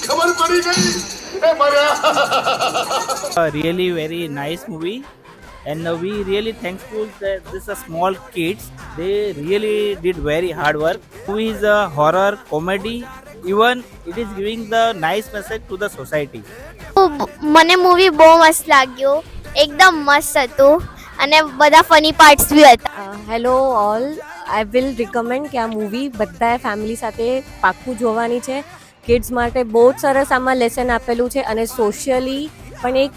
खबर पड़ी गई ए Really very nice movie, and we really thankful that this are small kids. They really did very hard work. Movie is a horror comedy, even it is giving the nice message to the society. મને movie બહુ મસ્ત લાગ્યું, એકદમ મસ્ત હતું અને બધા funny parts બી હતા. Hello all, I will recommend કે આ મૂવી બધાએ ફેમિલી સાથે પાક્કું જોવાની છે. કિડ્સ માટે બહુ જ સરસ આમાં લેસન આપેલું છે અને સોશિયલી પણ એક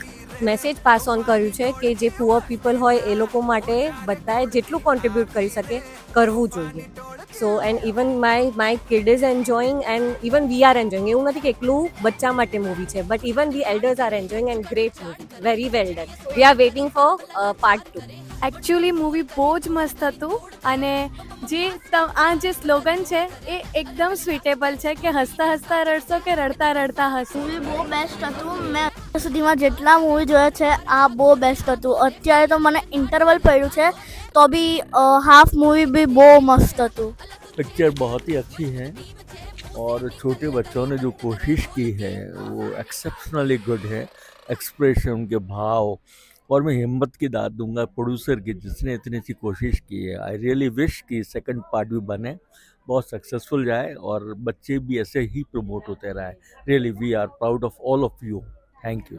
મેસેજ પાસ ઓન કર્યું છે કે જે પુઅર પીપલ હોય એ લોકો માટે બધાએ જેટલું કોન્ટ્રીબ્યુટ કરી શકે કરવું જોઈએ. So and even my kid is enjoying and even we are enjoying. એવું નથી કે એકલું બચ્ચા માટે મૂવી છે, but even we elders are enjoying and great movie, very well done. We are waiting for part 2. Actually movie બહુ જ મસ્ત હતું અને આ જે સ્લોગન છે એ એકદમ સ્વીટેબલ છે કે હસતા હસતા રડશો કે રડતા રડતા હસશો. મૂવી બહુ બેસ્ટ હતું. મેં અત્યાર સુધીમાં જેટલા મૂવી જોયા છે આ બહુ બેસ્ટ હતું. અત્યારે તો મને ઇન્ટરવલ પડ્યું છે તો બી હાફ મૂવી બી બહુ મસ્ત હતું. पिक्चर बहुत ही अच्छी है और छोटे बच्चों ने जो कोशिश की है वो एक्सेप्शनली गुड है. एक्सप्रेशन, उनके भाव, और मैं हिम्मत की दाद दूंगा प्रोड्यूसर की जिसने इतनी सी कोशिश की है. आई रियली विश कि सेकंड पार्ट भी बने, बहुत सक्सेसफुल जाए और बच्चे भी ऐसे ही प्रमोट होते रहे. Really we are proud of all of you. Thank you.